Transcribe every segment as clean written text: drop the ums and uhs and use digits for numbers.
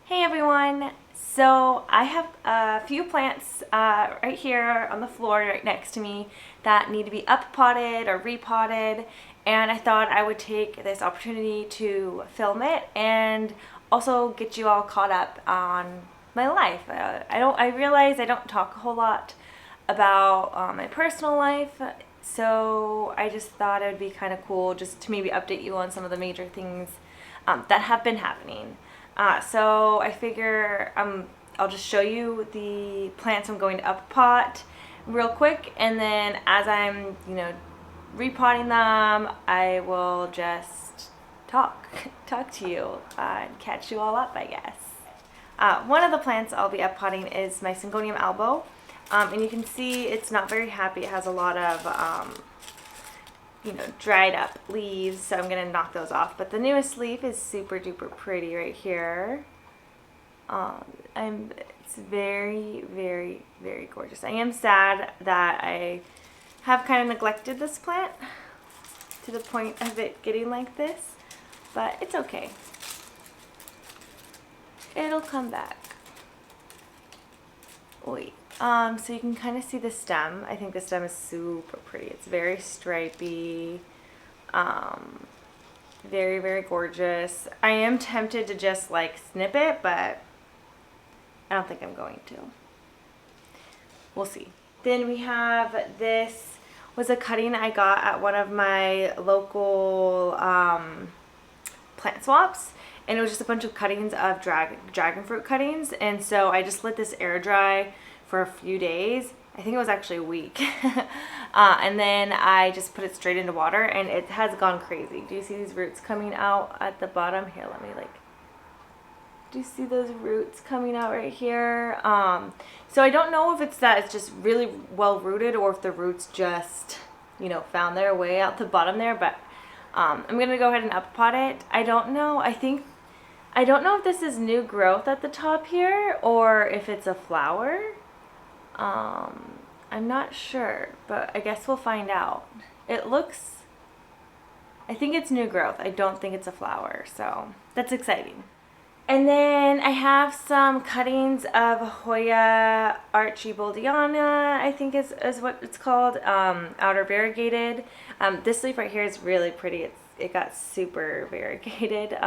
Hey everyone! So I have a few plants right here on the floor right next to me that need to be up potted or repotted, and I thought I would take this opportunity to film it and also get you all caught up on my life. I realize I don't talk a whole lot about my personal life, so I just thought it would be kind of cool just to maybe update you on some of the major things that have been happening. So I figure I'll just show you the plants I'm going to up pot real quick, and then as I'm, repotting them, I will just talk to you and catch you all up, I guess. One of the plants I'll be up potting is my Syngonium albo, and you can see it's not very happy. It has a lot of dried up leaves, so I'm gonna knock those off. But the newest leaf is super duper pretty right here. It's very, very, very gorgeous. I am sad that I have kind of neglected this plant to the point of it getting like this, but it's okay. It'll come back. Wait. So you can kind of see the stem. I think the stem is super pretty. It's very stripy, very, very gorgeous. I am tempted to just like snip it, but I don't think I'm going to. We'll see. Then we have this, was a cutting I got at one of my local plant swaps. And it was just a bunch of cuttings of dragon fruit cuttings. And so I just let this air dry for a few days. I think it was actually a week. And then I just put it straight into water and it has gone crazy. Do you see these roots coming out at the bottom? Here, let me do you see those roots coming out right here? So I don't know if it's that it's just really well rooted or if the roots just, found their way out the bottom there, but I'm gonna go ahead and up pot it. I don't know if this is new growth at the top here or if it's a flower. I'm not sure, but I guess we'll find out. I think it's new growth. I don't think it's a flower, so that's exciting. And then I have some cuttings of Hoya archibaldiana, I think is what it's called, outer variegated. This leaf right here is really pretty. It got super variegated.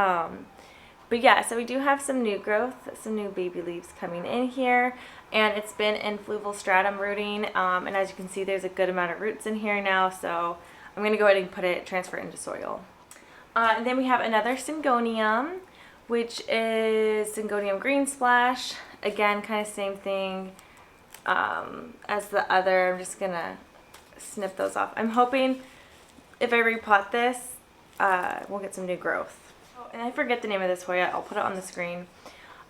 But yeah, so we do have some new growth, some new baby leaves coming in here, and it's been in fluval stratum rooting, and as you can see, there's a good amount of roots in here now, so I'm going to go ahead and transfer it into soil. And then we have another Syngonium, which is Syngonium Green Splash. Again, kind of same thing as the other. I'm just going to snip those off. I'm hoping if I repot this, we'll get some new growth. And I forget the name of this Hoya. I'll put it on the screen.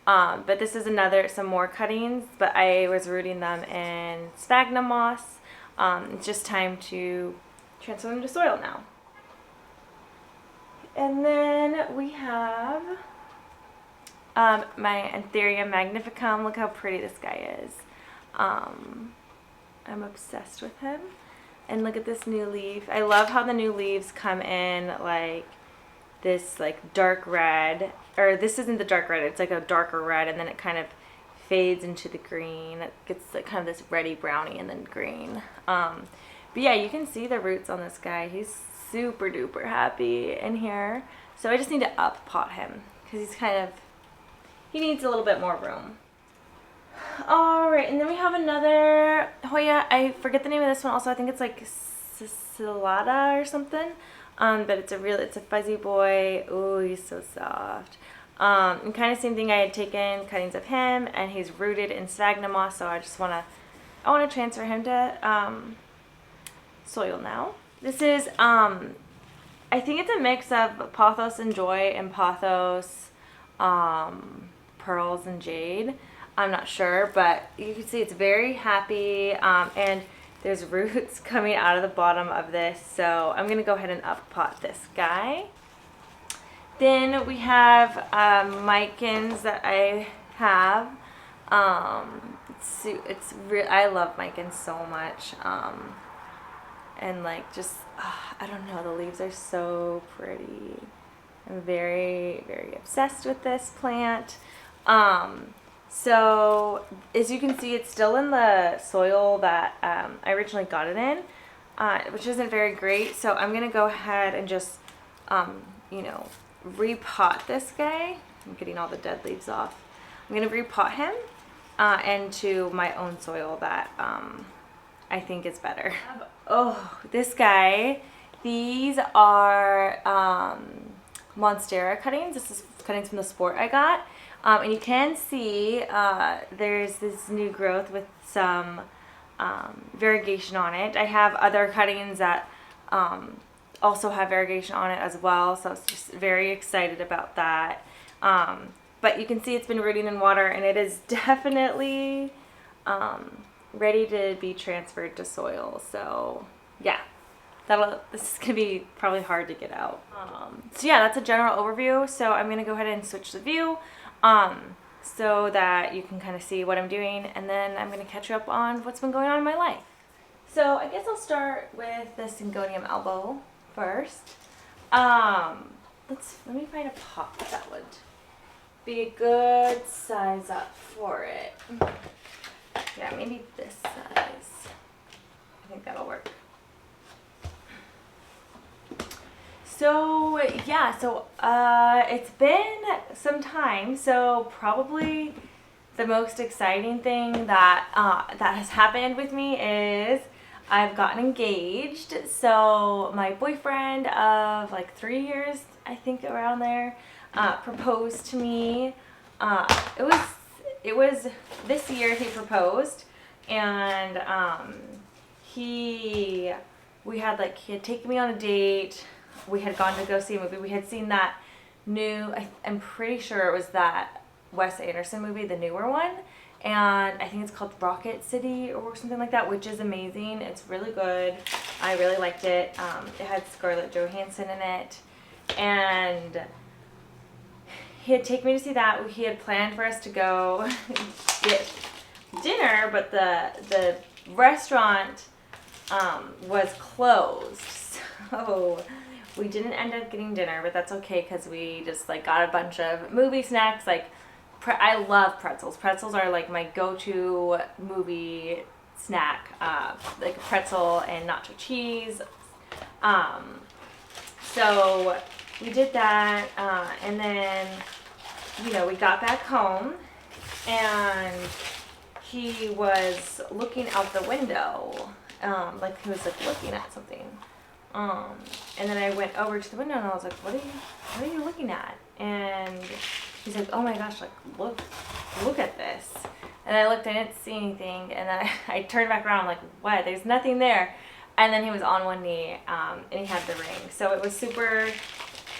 But this is some more cuttings, but I was rooting them in sphagnum moss. It's just time to transfer them to soil now. And then we have my Anthurium magnificum. Look how pretty this guy is. I'm obsessed with him. And look at this new leaf. I love how the new leaves come in like this dark red, or this isn't the dark red, it's like a darker red, and then it kind of fades into the green. It gets kind of this reddy browny and then green. But yeah, you can see the roots on this guy. He's super duper happy in here. So I just need to up pot him because he needs a little bit more room. Alright, and then we have another Hoya. I forget the name of this one also. I think it's like Sicilata or something. But it's a fuzzy boy. Ooh, he's so soft. And kind of same thing. I had taken cuttings of him, and he's rooted in sphagnum moss. So I want to transfer him to soil now. This is I think it's a mix of Pothos and Joy and Pothos, Pearls and Jade. I'm not sure, but you can see it's very happy, and there's roots coming out of the bottom of this, so I'm going to go ahead and up pot this guy. Then we have Micans that I have. I love Micans so much. And I don't know, the leaves are so pretty. I'm very, very obsessed with this plant. So as you can see, it's still in the soil that I originally got it in, which isn't very great. So I'm gonna go ahead and just, you know, repot this guy. I'm getting all the dead leaves off. I'm gonna repot him into my own soil that I think is better. Oh, this guy. These are Monstera cuttings. This is cuttings from the Sport I got. And you can see there's this new growth with some variegation on it. I have other cuttings that also have variegation on it as well, so I was just very excited about that. But you can see it's been rooting in water, and it is definitely ready to be transferred to soil. So yeah, this is gonna be probably hard to get out. So yeah, that's a general overview. So I'm gonna go ahead and switch the view so that you can kind of see what I'm doing, and then I'm gonna catch you up on what's been going on in my life. So I guess I'll start with the Syngonium elbow first. Let me find a pot that would be a good size up for it. Yeah, maybe this size. I think that'll work. So yeah, it's been some time. So probably the most exciting thing that that has happened with me is I've gotten engaged. So my boyfriend of like 3 years, I think around there, proposed to me. It was this year he proposed, and he had taken me on a date. We had gone to go see a movie. We had seen that new, I'm pretty sure it was that Wes Anderson movie, the newer one. And I think it's called Rocket City or something like that, which is amazing. It's really good. I really liked it. It had Scarlett Johansson in it. And he had taken me to see that. He had planned for us to go get dinner, but the restaurant was closed. So we didn't end up getting dinner, but that's okay because we just like got a bunch of movie snacks. Like I love pretzels. Pretzels are like my go-to movie snack. Like a pretzel and nacho cheese. So we did that, and then we got back home, and he was looking out the window, like he was like looking at something. And then I went over to the window and I was like, what are you looking at? And he's like, oh my gosh, like look at this. And I looked and I didn't see anything, and then I turned back around like, what? There's nothing there. And then he was on one knee, and he had the ring. So it was super,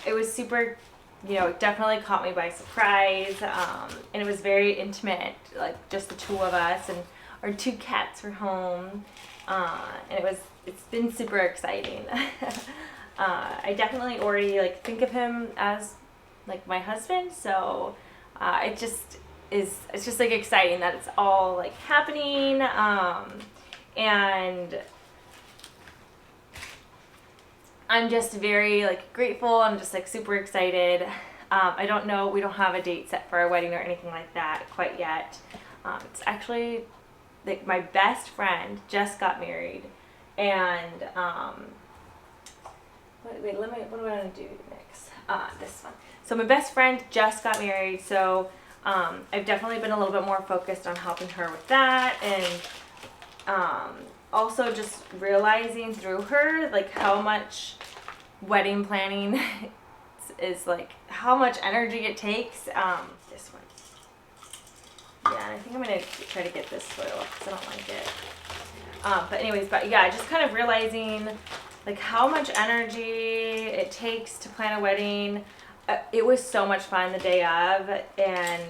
it definitely caught me by surprise. And it was very intimate, like just the two of us, and our two cats were home. And it's been super exciting. I definitely already like think of him as like my husband, so it's just like exciting that it's all like happening, and I'm just very like grateful. I'm just like super excited. I don't know, we don't have a date set for our wedding or anything like that quite yet. It's actually like my best friend just got married, and what do I want to do next? This one. So my best friend just got married, so I've definitely been a little bit more focused on helping her with that, and also just realizing through her like how much wedding planning is like how much energy it takes. This one. Yeah, and I think I'm gonna try to get this soil off because I don't like it. But anyways, yeah, just kind of realizing like how much energy it takes to plan a wedding. It was so much fun the day of, and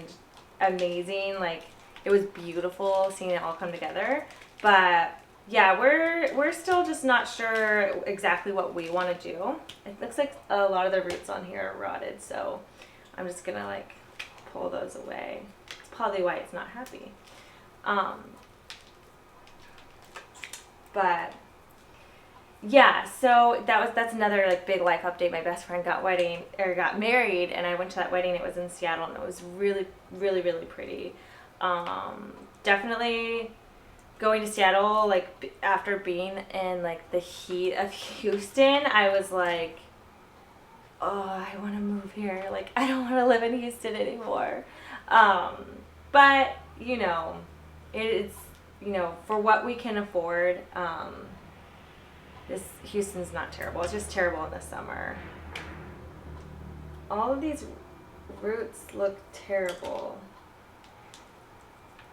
amazing. Like it was beautiful seeing it all come together. But yeah, we're still just not sure exactly what we want to do. It looks like a lot of the roots on here are rotted, so I'm just gonna like pull those away. It's probably why it's not happy. But yeah, so that's another like big life update. My best friend got married, and I went to that wedding. It was in Seattle, and it was really, really, really pretty. Definitely going to Seattle, like after being in like the heat of Houston, I was like, oh, I want to move here. Like, I don't want to live in Houston anymore. Um, but it's for what we can afford. This Houston's not terrible. It's just terrible in the summer. All of these roots look terrible.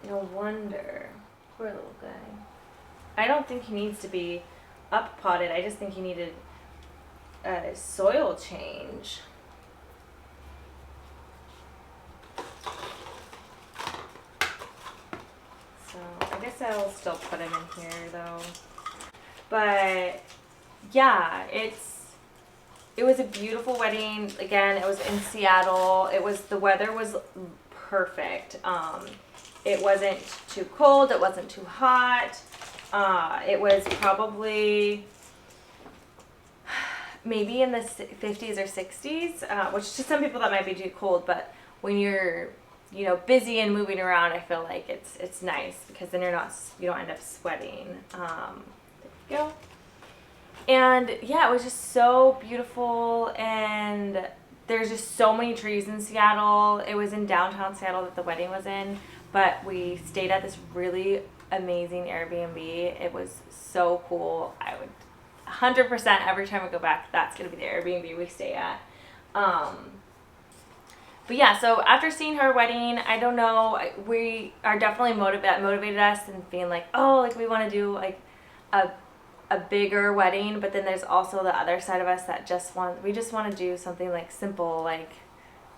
No wonder. Poor little guy. I don't think he needs to be up potted. I just think he needed a soil change. So I guess I'll still put him in here though. But yeah, it was a beautiful wedding. Again, it was in Seattle. The weather was perfect. It wasn't too cold. It wasn't too hot. It was probably maybe in the 50s or 60s, which to some people that might be too cold. But when you're busy and moving around, I feel like it's nice because then you don't end up sweating. There you go. And yeah, it was just so beautiful, and there's just so many trees in Seattle. It was in downtown Seattle that the wedding was in, but we stayed at this really amazing Airbnb. It was so cool. I would 100% every time we go back, that's going to be the Airbnb we stay at. But yeah, so after seeing her wedding, I don't know, we are definitely motivated us and being like, oh, like we want to do like a bigger wedding, but then there's also the other side of us that we just want to do something like simple. Like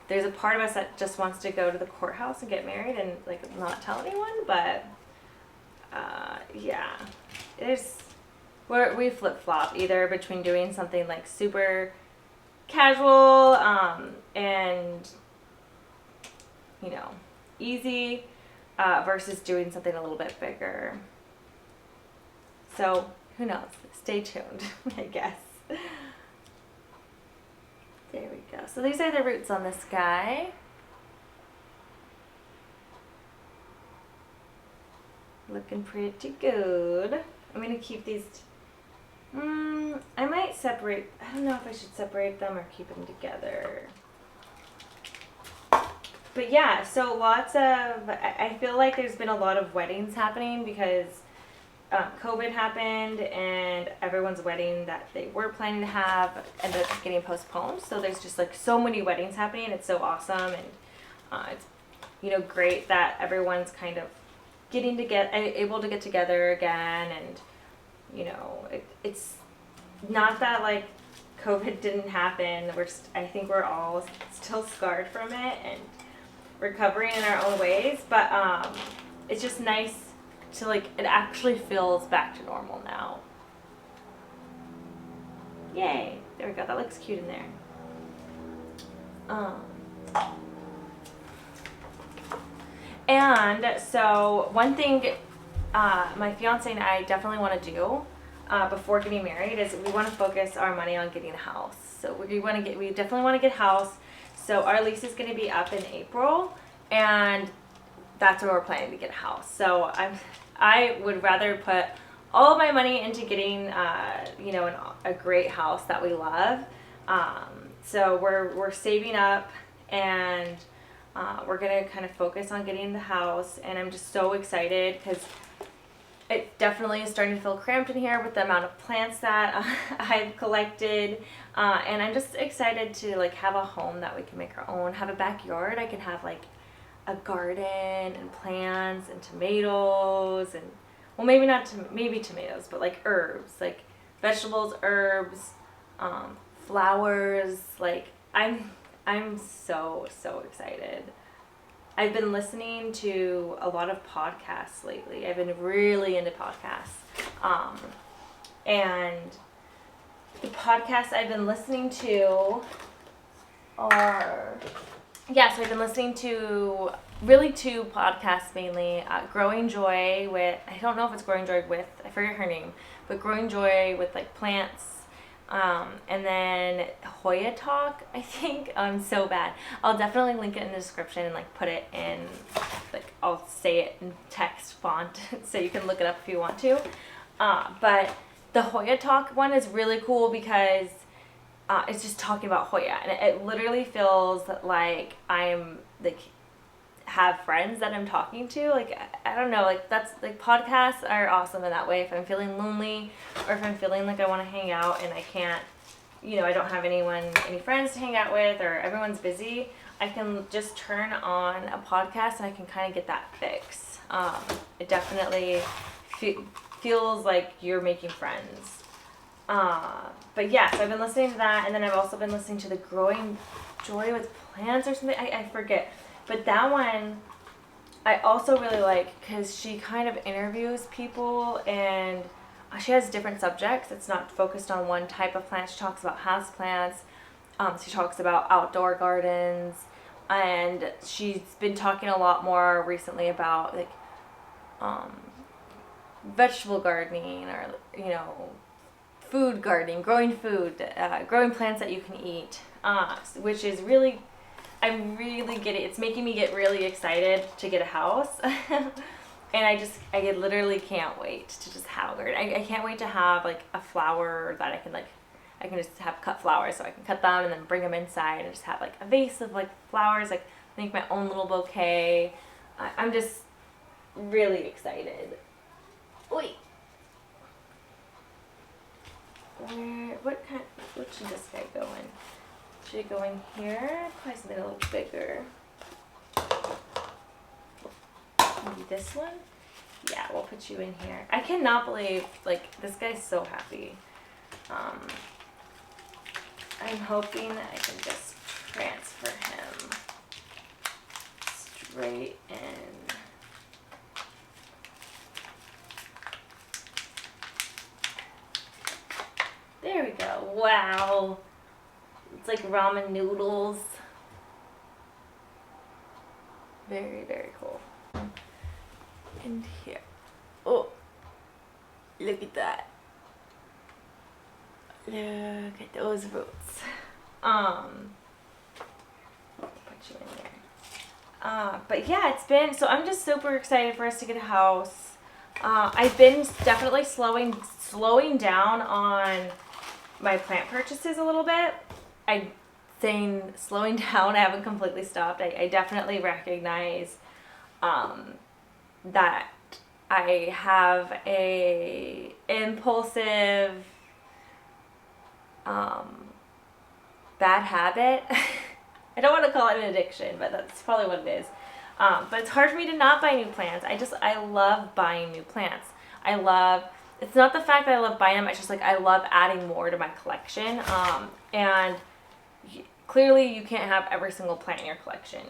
there's a part of us that just wants to go to the courthouse and get married and like not tell anyone, but yeah, we flip-flop either between doing something like super casual and easy versus doing something a little bit bigger. So who knows? Stay tuned, I guess. There we go. So these are the roots on this guy. Looking pretty good. I'm going to keep these. I might separate. I don't know if I should separate them or keep them together. But yeah, so I feel like there's been a lot of weddings happening because COVID happened and everyone's wedding that they were planning to have ended up getting postponed. So there's just like so many weddings happening. It's so awesome, and it's great that everyone's kind of able to get together again. And it's not that like COVID didn't happen. I think we're all still scarred from it and recovering in our own ways. But it's just nice to like it actually feels back to normal now. Yay! There we go. That looks cute in there. And so one thing my fiance and I definitely want to do before getting married is we want to focus our money on getting a house. So we definitely want to get a house. So our lease is going to be up in April, and that's where we're planning to get a house. So I would rather put all of my money into getting a great house that we love. So we're saving up, and we're gonna kind of focus on getting the house. And I'm just so excited because it definitely is starting to feel cramped in here with the amount of plants that I've collected. And I'm just excited to like have a home that we can make our own, have a backyard. I can have like a garden and plants and tomatoes and, well, maybe tomatoes, but like herbs, like vegetables, herbs, flowers. Like I'm so excited. I've been listening to a lot of podcasts lately. I've been really into podcasts. And the podcasts I've been listening to are yeah, so I've been listening to really two podcasts mainly. Growing Joy with, I don't know if it's Growing Joy with, I forget her name, but Growing Joy with like plants. And then Hoya Talk, I think. I'm so bad. I'll definitely link it in the description and like put it in, like I'll say it in text font so you can look it up if you want to. But the Hoya Talk one is really cool because it's just talking about Hoya, and it literally feels like I'm like have friends that I'm talking to. Like I don't know, like that's like podcasts are awesome in that way. If I'm feeling lonely or if I'm feeling like I want to hang out and I can't, I don't have any friends to hang out with, or everyone's busy, I can just turn on a podcast and I can kind of get that fix. It definitely feels like you're making friends. But yeah, so I've been listening to that, and then I've also been listening to the Growing Joy with Plants or something. I forget. But that one I also really like because she kind of interviews people, and she has different subjects. It's not focused on one type of plant. She talks about houseplants. She talks about outdoor gardens, and she's been talking a lot more recently about like vegetable gardening, or food gardening, growing food, growing plants that you can eat, which is really, I'm really getting, it's making me get really excited to get a house. And I literally can't wait to just have a garden. I can't wait to have like a flower that I can just have cut flowers, so I can cut them and then bring them inside and just have like a vase of like flowers, like make my own little bouquet. I'm just really excited. Wait. What should this guy go in? Should it go in here? Probably something a little bigger. Maybe this one? Yeah, we'll put you in here. I cannot believe, like, this guy's so happy. I'm hoping that I can just transfer him straight in. There we go. Wow. It's like ramen noodles. Very, very cool. And here. Oh, look at that. Look at those roots. Put you in there. But yeah, so I'm just super excited for us to get a house. I've been definitely slowing down on my plant purchases a little bit. I'm saying slowing down, I haven't completely stopped. I definitely recognize that I have a impulsive bad habit. I don't want to call it an addiction, but that's probably what it is. But it's hard for me to not buy new plants. I love buying new plants. It's not the fact that I love buying them, it's just like I love adding more to my collection. And clearly you can't have every single plant in your collection.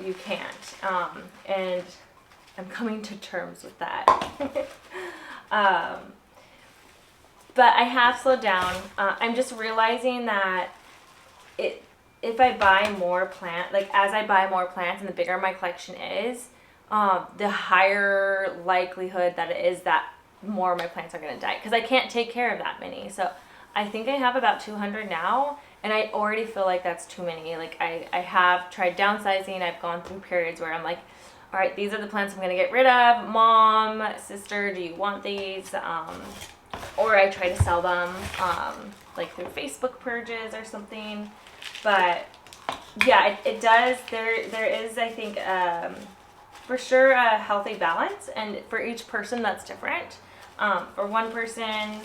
You can't. And I'm coming to terms with that. But I have slowed down. I'm just realizing that if I buy more as I buy more plants and the bigger my collection is, the higher likelihood that it is that more of my plants are going to die, because I can't take care of that many. So I think I have about 200 now, and I already feel like that's too many. Like I have tried downsizing. I've gone through periods where I'm like, all right, these are the plants I'm going to get rid of. Mom, sister, do you want these? Or I try to sell them like through Facebook purges or something. But yeah, it does. There is, I think, for sure a healthy balance, and for each person that's different. For one person,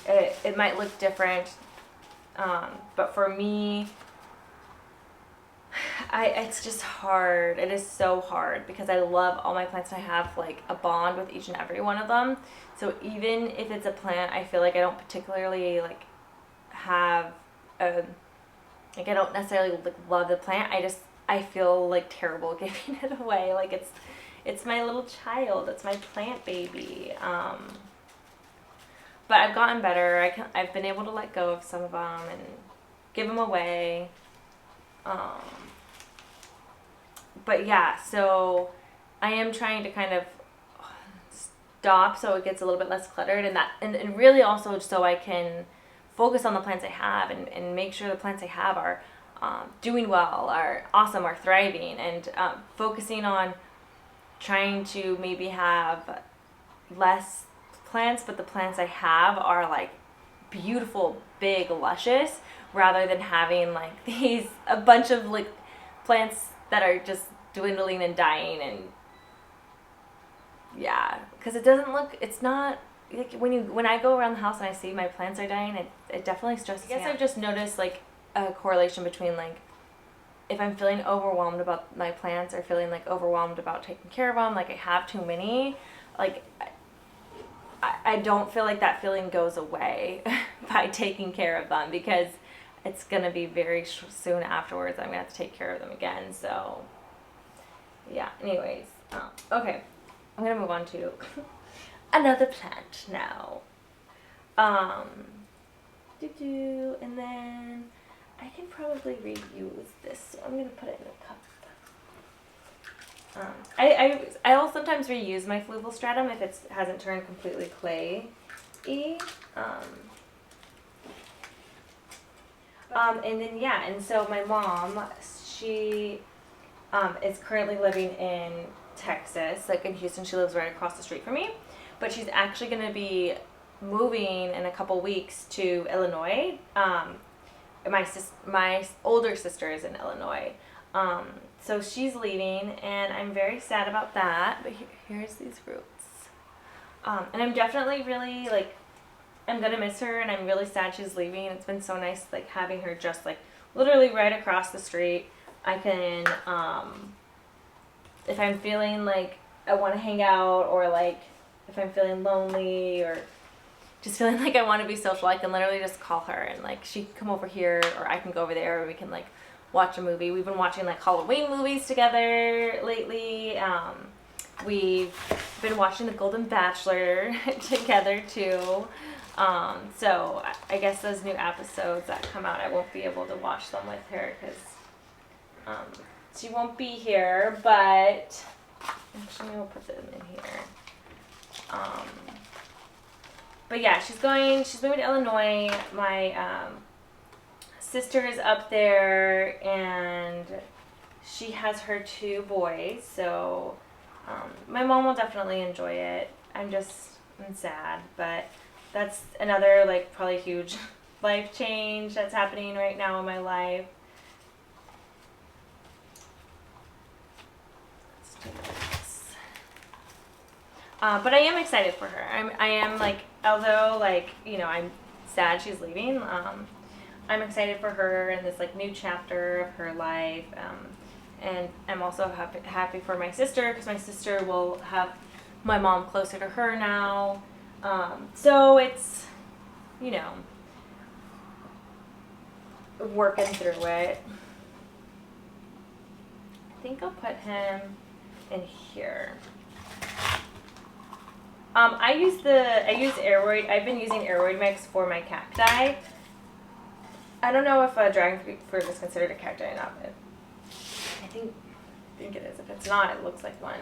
it might look different, but for me, it's just hard. It is so hard because I love all my plants and I have like a bond with each and every one of them. So even if it's a plant, I feel like I don't particularly like have a, like I don't necessarily like love the plant. I feel like terrible giving it away. Like it's my little child. It's my plant baby. But I've gotten better. I've been able to let go of some of them and give them away. But yeah, so I am trying to kind of stop so it gets a little bit less cluttered, and really also so I can focus on the plants I have and make sure the plants I have are doing well, are awesome, are thriving, and focusing on trying to maybe have less plants, but the plants I have are like beautiful, big, luscious, rather than having like a bunch of like plants that are just dwindling and dying. And yeah, because it's not like when I go around the house and I see my plants are dying, it definitely stresses me out. I guess I've just noticed like a correlation between like if I'm feeling overwhelmed about my plants or feeling like overwhelmed about taking care of them, like I have too many, like I don't feel like that feeling goes away by taking care of them, because it's going to be very soon afterwards I'm going to have to take care of them again. So yeah, anyways, okay, I'm going to move on to another plant now. And then I can probably reuse this, so I'm going to put it in a cup. I'll sometimes reuse my fluval stratum if it hasn't turned completely clay-y. And then yeah, and so my mom, she is currently living in Texas, like in Houston. She lives right across the street from me, but she's actually going to be moving in a couple weeks to Illinois. My older sister is in Illinois. So she's leaving, and I'm very sad about that, but here's these roots. And I'm definitely really, like, I'm gonna miss her, and I'm really sad she's leaving. It's been so nice, like, having her just, like, literally right across the street. I can, if I'm feeling like I want to hang out, or, like, if I'm feeling lonely, or just feeling like I want to be social, I can literally just call her, and, like, she can come over here, or I can go over there, or we can, like, watch a movie. We've been watching like Halloween movies together lately. We've been watching The Golden Bachelor together too. So I guess those new episodes that come out, I won't be able to watch them with her because she won't be here. But actually, we'll put them in here. But yeah, she's moving to Illinois. My sister is up there, and she has her 2 boys, so my mom will definitely enjoy it. I'm sad, but that's another like probably huge life change that's happening right now in my life. Let's do this. But I am excited for her. I am like, although like, you know, I'm sad she's leaving, I'm excited for her and this like new chapter of her life, and I'm also happy for my sister, because my sister will have my mom closer to her now. So it's, you know, working through it. I think I'll put him in here. I use Aeroid. I've been using Aeroid mix for my cacti. I don't know if dragon fruit is considered a cacti or not, but I think it is. If it's not, it looks like one.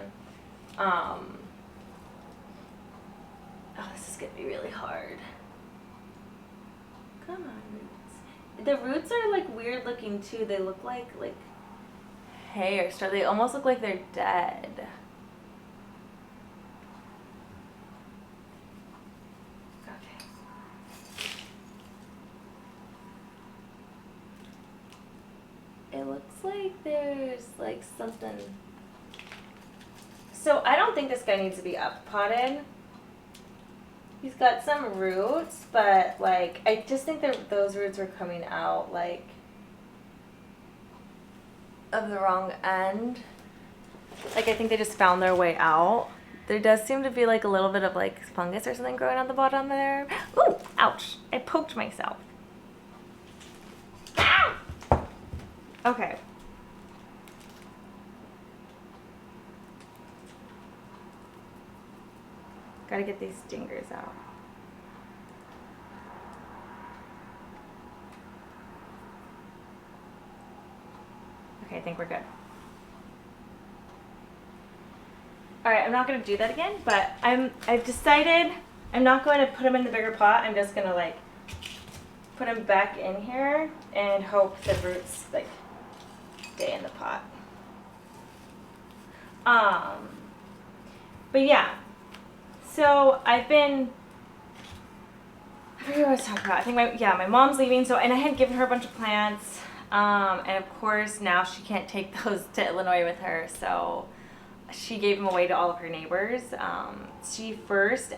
Oh, this is gonna be really hard. Come on, roots. The roots are like weird looking too. They look like hair. So they almost look like they're dead. It looks like there's like something. So I don't think this guy needs to be up potted. He's got some roots, but like I just think that those roots are coming out like of the wrong end. Like I think they just found their way out. There does seem to be like a little bit of like fungus or something growing on the bottom there. Ooh, ouch. I poked myself. Ow! Okay. Gotta get these stingers out. Okay, I think we're good. All right, I'm not gonna do that again, but I've decided I'm not going to put them in the bigger pot. I'm just gonna like put them back in here and hope the roots like stay in the pot. But yeah, so I forget what I was talking about. I think my mom's leaving, so, and I had given her a bunch of plants, and of course now she can't take those to Illinois with her, so she gave them away to all of her neighbors. She first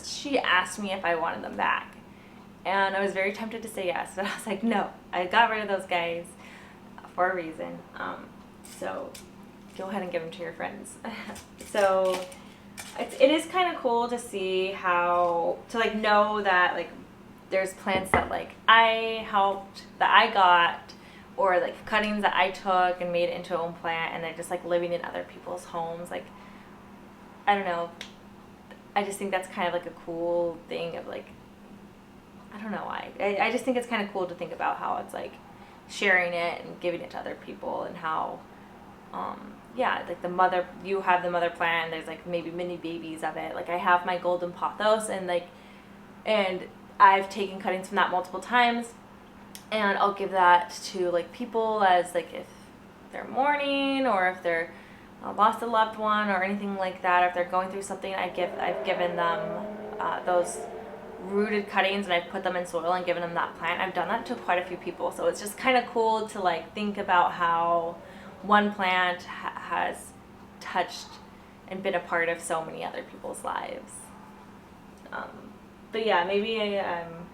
she asked me if I wanted them back, and I was very tempted to say yes, but I was like, no, I got rid of those guys for a reason. So go ahead and give them to your friends. So it is kind of cool to see how, to like know that like there's plants that like I helped, that I got, or like cuttings that I took and made into a own plant, and they're just like living in other people's homes. Like, I don't know, I just think that's kind of like a cool thing of like, I don't know why. I just think it's kind of cool to think about how it's like sharing it and giving it to other people, and how yeah, like you have the mother plant, and there's like maybe mini babies of it. Like I have my golden pothos, and I've taken cuttings from that multiple times, and I'll give that to like people as like if they're mourning, or if they're lost a loved one or anything like that, or if they're going through something. I've given them those rooted cuttings, and I've put them in soil and given them that plant. I've done that to quite a few people, so it's just kind of cool to like think about how one plant has touched and been a part of so many other people's lives. But yeah, maybe I'm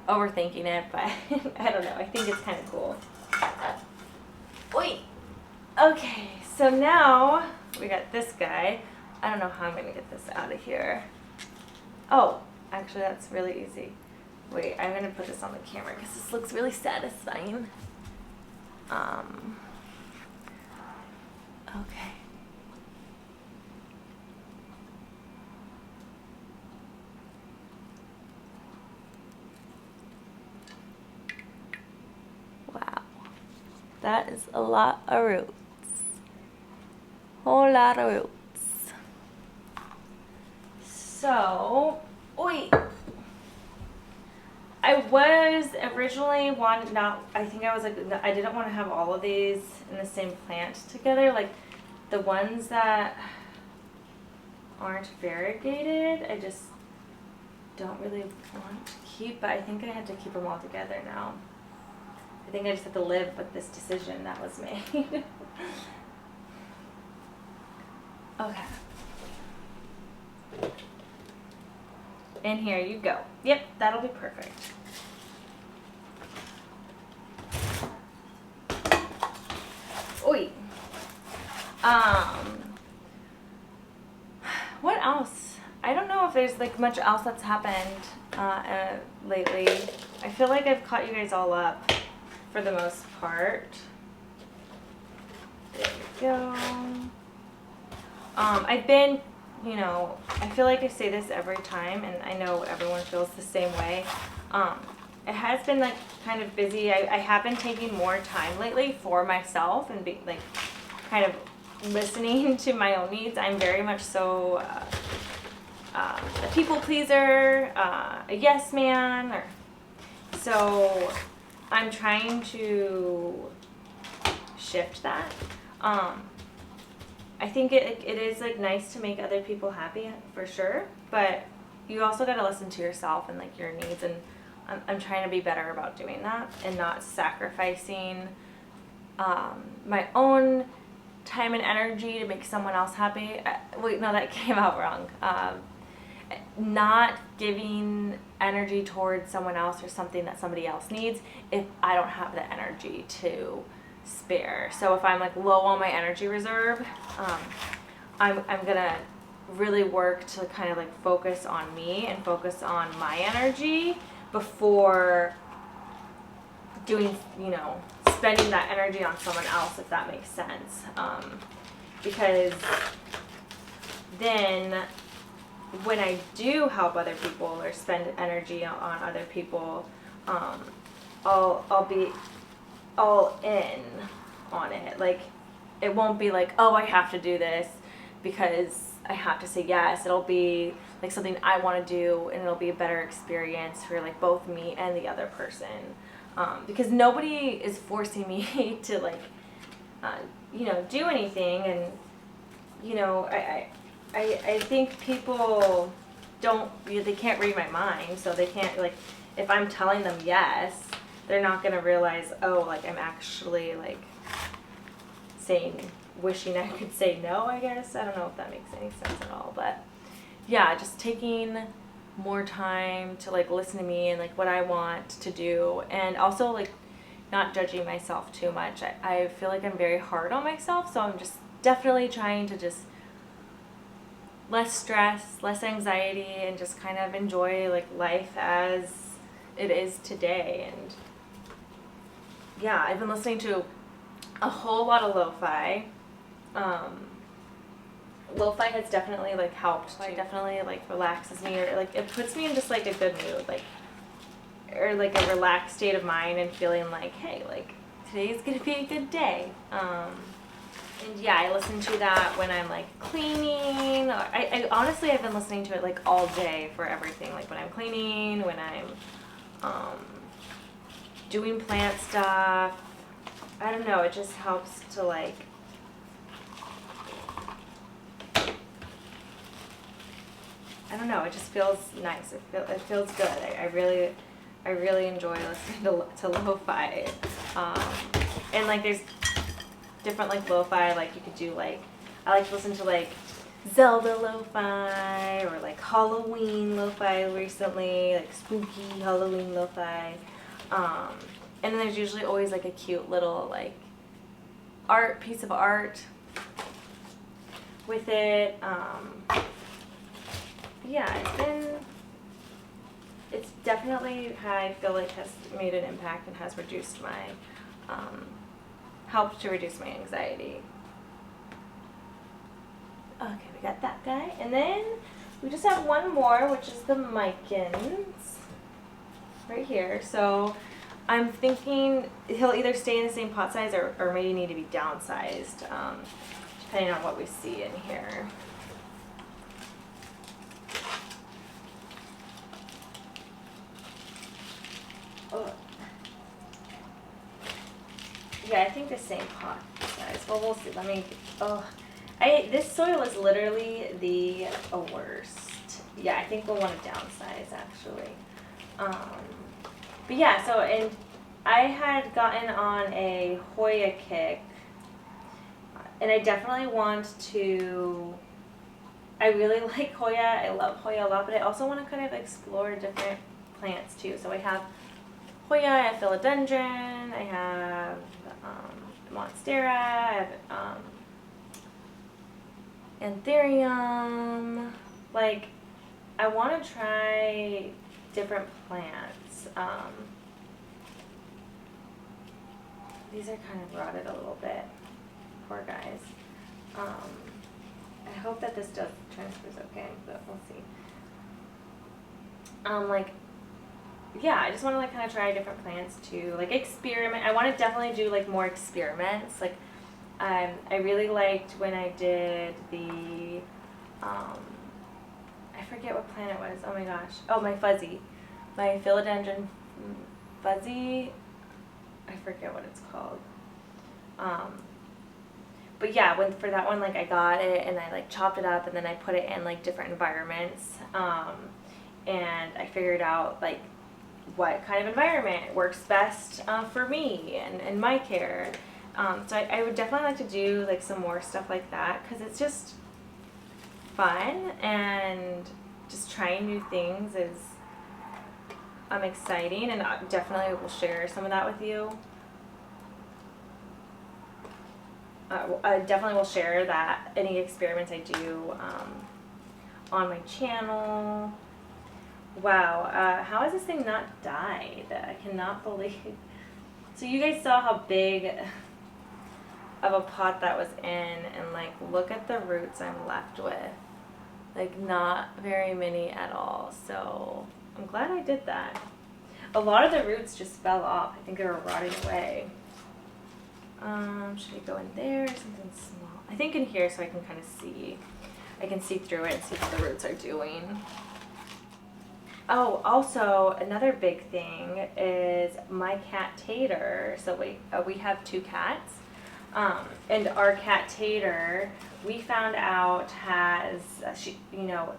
overthinking it, but I don't know. I think it's kind of cool. Wait. Okay, so now we got this guy. I don't know how I'm going to get this out of here. Oh, actually that's really easy. Wait, I'm going to put this on the camera because this looks really satisfying. Okay. Wow. That is a lot of roots. Whole lot of roots. So, wait. I was originally I think I was like, I didn't want to have all of these in the same plant together. Like the ones that aren't variegated, I just don't really want to keep, but I think I had to keep them all together now. I think I just have to live with this decision that was made. Okay. And here you go. Yep, that'll be perfect. Oi. What else? I don't know if there's like much else that's happened lately. I feel like I've caught you guys all up for the most part. There we go. I've been, I feel like I say this every time, and I know everyone feels the same way. It has been like kind of busy. I have been taking more time lately for myself and be like kind of listening to my own needs. I'm very much so a people pleaser, a yes man, so I'm trying to shift that. I think it is like nice to make other people happy for sure, but you also got to listen to yourself and like your needs, and I'm trying to be better about doing that and not sacrificing my own time and energy to make someone else happy. Wait, no, that came out wrong. Not giving energy towards someone else or something that somebody else needs if I don't have the energy to spare. So if I'm like low on my energy reserve, I'm gonna really work to kind of like focus on me and focus on my energy before doing, spending that energy on someone else, if that makes sense. Because then when I do help other people or spend energy on other people, I'll be all in on it. Like, it won't be like, oh, I have to do this because I have to say yes. It'll be like something I want to do, and it'll be a better experience for like both me and the other person. Because nobody is forcing me to like, you know, do anything. And, you know, I think people they can't read my mind, so they can't, like, if I'm telling them yes, they're not going to realize, oh, like, I'm actually, like, wishing I could say no, I guess. I don't know if that makes any sense at all, but yeah, just taking more time to like listen to me and like what I want to do, and also like not judging myself too much. I feel like I'm very hard on myself, so I'm just definitely trying to just less stress, less anxiety, and just kind of enjoy like life as it is today. And yeah, I've been listening to a whole lot of lo-fi. Lo-fi has definitely like helped. It definitely like relaxes me, or like it puts me in just like a good mood, like, or like a relaxed state of mind, and feeling like, hey, like today's gonna be a good day. And yeah, I listen to that when I'm like cleaning. I honestly, I've been listening to it like all day for everything, like when I'm cleaning, when I'm doing plant stuff. I don't know, it just helps to like, I don't know, it just feels nice. It feels good. I really enjoy listening to lo-fi. And like there's different like lo-fi, like you could do like, I like to listen to like Zelda lo-fi, or like Halloween lo-fi recently, like spooky Halloween lo-fi. And then there's usually always like a cute little like piece of art with it. Yeah, it's definitely, I feel like, has made an impact and has reduced my, helped to reduce my anxiety. Okay, we got that guy. And then we just have one more, which is the Micans right here. So I'm thinking he'll either stay in the same pot size or maybe need to be downsized, depending on what we see in here. Oh. Yeah, I think the same pot size. Well, we'll see. Let me. This soil is literally the worst. Yeah, I think we'll want to downsize actually. But yeah, and I had gotten on a Hoya kick, and I definitely want to. I really like Hoya. I love Hoya a lot, but I also want to kind of explore different plants too. So I have Hoya, I have philodendron, I have monstera, I have anthurium. Like, I want to try different plants. These are kind of rotted a little bit. Poor guys. I hope that this transfers okay, but we'll see. Yeah, I just want to like kind of try different plants too, like experiment. I want to definitely do like more experiments. Like, I really liked when I did the, I forget what plant it was. Oh my gosh. Oh, my philodendron fuzzy. I forget what it's called. But yeah, for that one, like I got it and I like chopped it up and then I put it in like different environments. And I figured out like what kind of environment works best for me and my care. So I would definitely like to do like some more stuff like that, because it's just fun, and just trying new things is exciting, and I definitely will share some of that with you. I definitely will share that any experiments I do on my channel. Wow, how has this thing not died? I cannot believe. So you guys saw how big of a pot that was in, and like look at the roots I'm left with. Like not very many at all. So I'm glad I did that. A lot of the roots just fell off. I think they were rotting away. Should we go in there or something small? I think in here so I can kind of see. I can see through it and see what the roots are doing. Oh, also another big thing is my cat Tater. So we have 2 cats, and our cat Tater, we found out has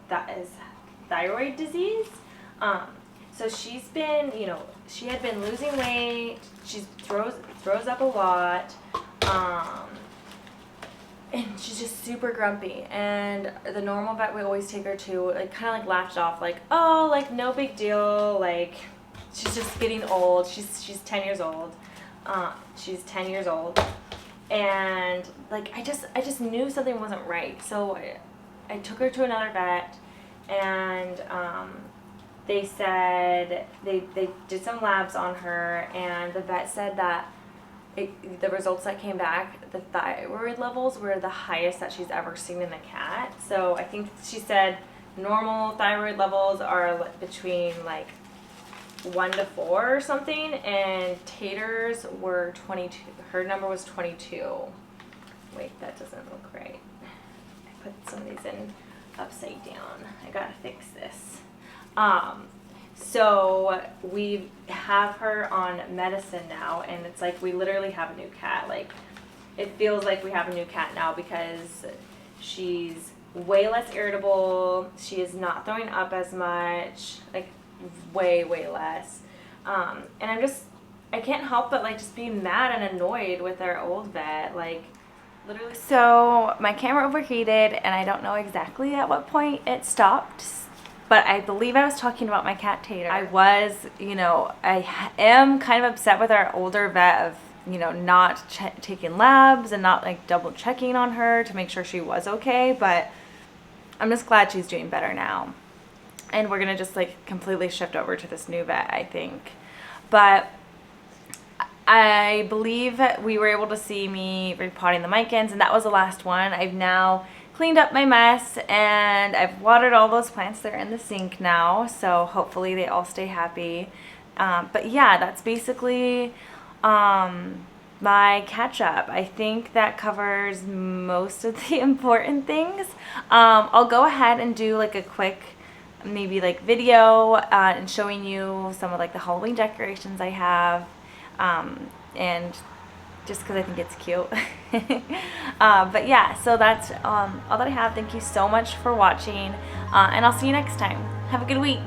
that is thyroid disease. So she's been, she had been losing weight. She throws up a lot. And she's just super grumpy, and the normal vet we always take her to, like, kind of like laughed off, like, oh, like, no big deal, like, she's just getting old. She's 10 years old. She's 10 years old, and like I just knew something wasn't right. So I took her to another vet, and they said they did some labs on her, and the vet said that the results that came back, the thyroid levels were the highest that she's ever seen in a cat. So I think she said normal thyroid levels are between like 1 to 4 or something, and Tater's were 22. Her number was 22. Wait, that doesn't look right. I put some of these in upside down. I gotta fix this. So we have her on medicine now, and it's like we literally have a new cat. Like, it feels like we have a new cat now because she's way less irritable. She is not throwing up as much, like way less. And I can't help but like just be mad and annoyed with our old vet, like literally. So my camera overheated, and I don't know exactly at what point it stopped. But I believe I was talking about my cat Tater. I was, I am kind of upset with our older vet of, not taking labs and not like double checking on her to make sure she was okay. But I'm just glad she's doing better now. And we're going to just like completely shift over to this new vet, I think. But I believe we were able to see me repotting the micans, and that was the last one. I've now cleaned up my mess, and I've watered all those plants. They're in the sink now, so hopefully they all stay happy. But yeah, that's basically my catch up. I think that covers most of the important things. I'll go ahead and do like a quick maybe like video and showing you some of like the Halloween decorations I have, and just because I think it's cute. But yeah, so that's all that I have. Thank you so much for watching, and I'll see you next time. Have a good week.